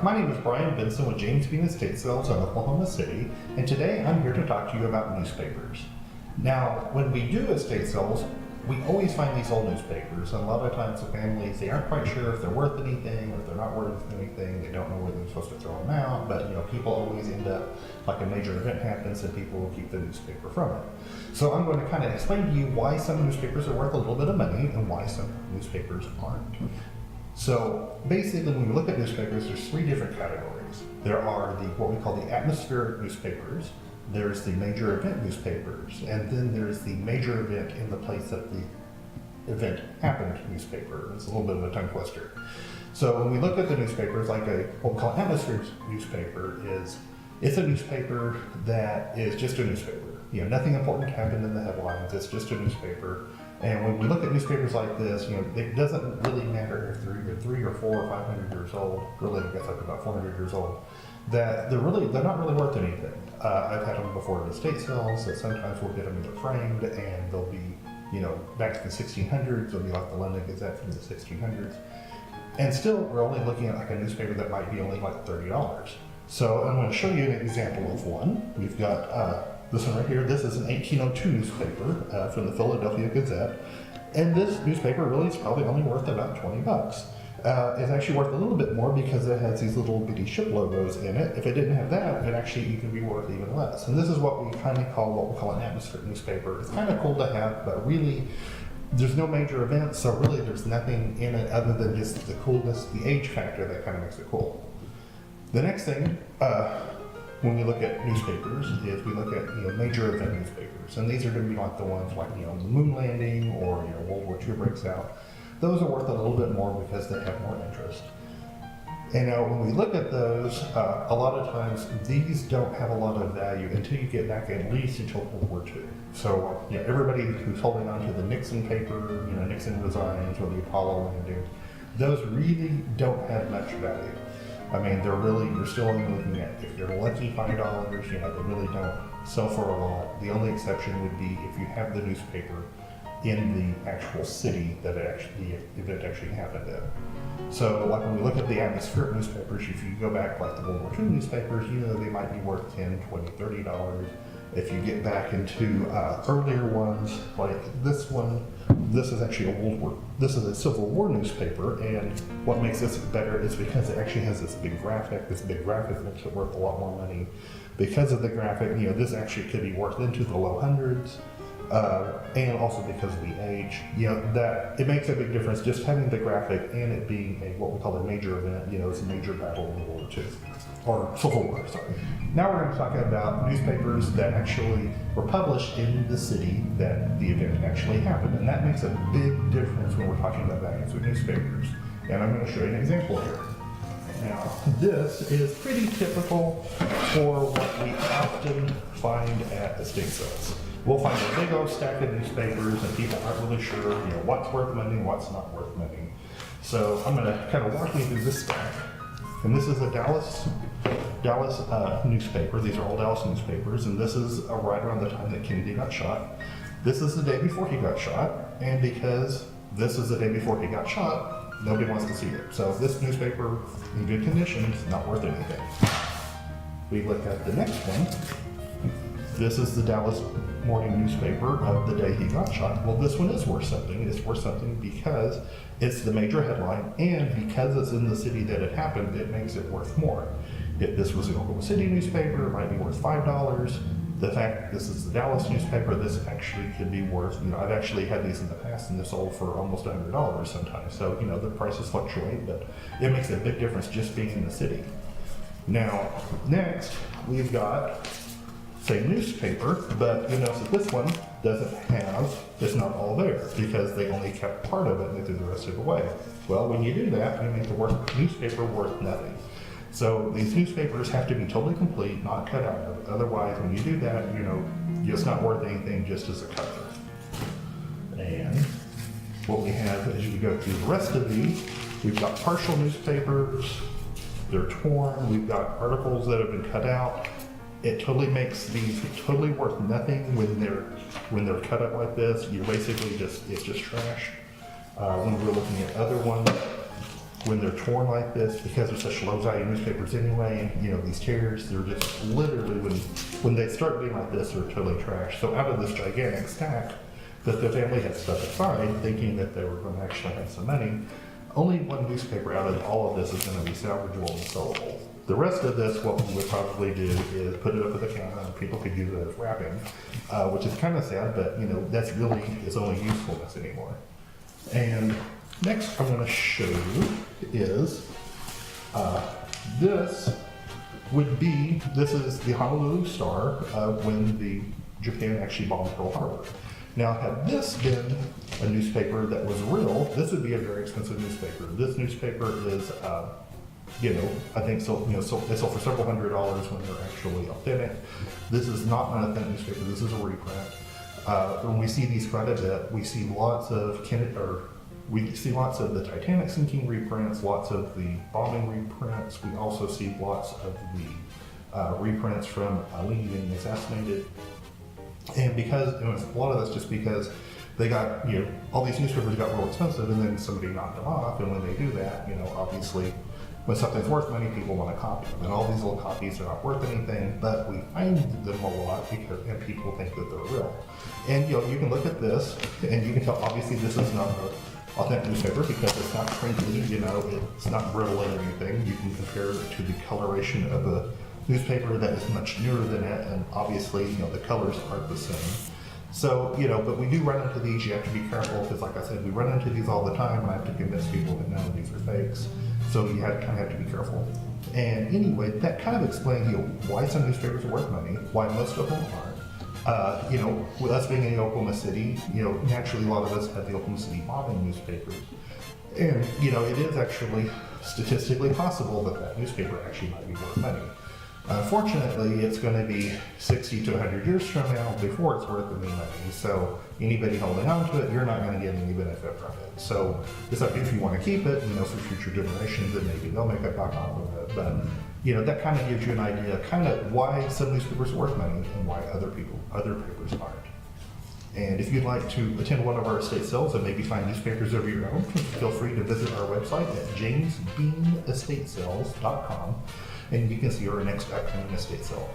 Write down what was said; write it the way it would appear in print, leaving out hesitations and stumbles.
my name is Brian Benson with James Bean Estate Sales in Oklahoma City, and today I'm here to talk to you about newspapers. Now, when we do estate sales, we always find these old newspapers, and a lot of times the families, they aren't quite sure if they're worth anything or if they're not worth anything. They don't know where they're supposed to throw them out, but people always end up, like a major event happens and people will keep the newspaper from it. So I'm going to kind of explain to you why some newspapers are worth a little bit of money and why some newspapers aren't. So basically, when we look at newspapers, there's three different categories. There are what we call the atmospheric newspapers, there's the major event newspapers, and then there's the major event in the place that the event happened newspaper. It's a little bit of a tongue twister. So when we look at the newspapers, like what we call an atmospheric newspaper it's a newspaper that is just a newspaper. Nothing important happened in the headlines, it's just a newspaper. And when we look at newspapers like this, it doesn't really matter if they're either 300 or 400 or 500 years old, really I guess up to about 400 years old, that they're not really worth anything. I've had them before at estate sales, that sometimes we'll get them either framed and they'll be, back to the 1600s, they'll be like the London Gazette from the 1600s. And still, we're only looking at like a newspaper that might be only like $30. So I'm going to show you an example of one. We've got this one right here. This is an 1802 newspaper from the Philadelphia Gazette. And this newspaper really is probably only worth about 20 bucks. It's actually worth a little bit more because it has these little bitty ship logos in it. If it didn't have that, it actually even be worth even less. And this is what we kind of call what we call an atmospheric newspaper. It's kind of cool to have, but really there's no major events, so really there's nothing in it other than just the coolness, the age factor that kind of makes it cool. The next thing, when we look at newspapers, is we look at major event newspapers, and these are going to be like the ones like the moon landing or World War II breaks out. Those are worth a little bit more because they have more interest. And when we look at those, a lot of times these don't have a lot of value until you get back at least until World War II. So everybody who's holding on to the Nixon paper, Nixon resigns or the Apollo landing, those really don't have much value. I mean, you're still only looking at, if you're lucky, $5, they really don't sell for a lot. The only exception would be if you have the newspaper in the actual city that the event actually happened in. So like when we look at the atmospheric newspapers, if you go back like the World War II newspapers, they might be worth $10, $20, $30. If you get back into earlier ones, like this one, this is actually this is a Civil War newspaper, and what makes this better is because it actually has this big graphic. This big graphic makes it worth a lot more money. Because of the graphic, this actually could be worth into the low hundreds. And also because of the age, that it makes a big difference just having the graphic and it being what we call a major event, it's a major battle in World War II, or Civil War, sorry. Now we're going to talk about newspapers that actually were published in the city that the event actually happened, and that makes a big difference when we're talking about values with newspapers. And I'm going to show you an example here. Now, this is pretty typical for what we often find at estate sales. We'll find a big old stack of newspapers and people aren't really sure, what's worth money and what's not worth money. So I'm going to kind of walk you through this stack. And this is a Dallas newspaper. These are all Dallas newspapers, and this is right around the time that Kennedy got shot. This is the day before he got shot, and because this is the day before he got shot, nobody wants to see it. So this newspaper, in good condition, is not worth anything. We look at the next one. This is the Dallas morning newspaper of the day he got shot. Well, this one is worth something. It's worth something because it's the major headline, and because it's in the city that it happened, it makes it worth more. If this was an Oklahoma City newspaper, it might be worth $5. The fact that this is the Dallas newspaper, this actually could be worth, I've actually had these in the past and they're sold for almost $100 sometimes. So, the prices fluctuate, but it makes a big difference just being in the city. Now, next, we've got same newspaper, but you notice that this one it's not all there because they only kept part of it and they threw the rest of it away. Well, when you do that, you make the newspaper worth nothing. So these newspapers have to be totally complete, not cut out of it. Otherwise, when you do that, it's not worth anything just as a cover. And what we have as you go through the rest of these, we've got partial newspapers, they're torn, we've got articles that have been cut out. It totally makes these totally worth nothing when they're cut up like this. You're basically it's just trash. When we're looking at other ones, when they're torn like this, because they're such low value newspapers anyway, you know, these tears, they're just literally, when they start being like this, they're totally trash. So out of this gigantic stack that the family had stuck aside, thinking that they were going to actually have some money, only one newspaper out of all of this is going to be salvageable and sellable. The rest of this, what we would probably do is put it up at the counter and people could use it as wrapping, which is kind of sad, but you know, that's really its only usefulness anymore. And next I'm going to show you is this is the Honolulu Star when the Japan actually bombed Pearl Harbor. Now, had this been a newspaper that was real, this would be a very expensive newspaper. This newspaper is, you know, I think so. You know, so they sold for several $100s when they're actually authentic. This is not an authentic newspaper. This is a reprint. When we see these quite a bit, we see lots of the Titanic sinking reprints, lots of the bombing reprints. We also see lots of the reprints from Lee getting assassinated. And because, you know, a lot of that's just because they got, you know, all these newspapers got real expensive and then somebody knocked them off. And when they do that, you know, obviously when something's worth money, people want to copy them. And all these little copies are not worth anything, but we find them a lot and people think that they're real. And, you know, you can look at this and you can tell, obviously this is not an authentic newspaper because it's not crinkly, you know, it's not brittle or anything. You can compare it to the coloration of a newspaper that is much newer than it, and obviously, you know, the colors aren't the same. So, you know, but we do run into these. You have to be careful because, like I said, we run into these all the time, and I have to convince people that no, these are fakes. So you kind of have to be careful. And anyway, that kind of explains, you know, why some newspapers are worth money, why most of them aren't. You know, with us being in Oklahoma City, you know, naturally a lot of us have the Oklahoma City bombing newspapers. And, you know, it is actually statistically possible that that newspaper actually might be worth money. Unfortunately, it's going to be 60 to 100 years from now before it's worth any money. So anybody holding on to it, you're not going to get any benefit from it. So it's up to you if you want to keep it, you know, for future generations, and maybe they'll make a buck off of it. But, you know, that kind of gives you an idea kind of why some newspapers are worth money and why other papers aren't. And if you'd like to attend one of our estate sales and maybe find newspapers of your own, feel free to visit our website at jamesbeanestatesales.com. And you can see our next upcoming estate sale.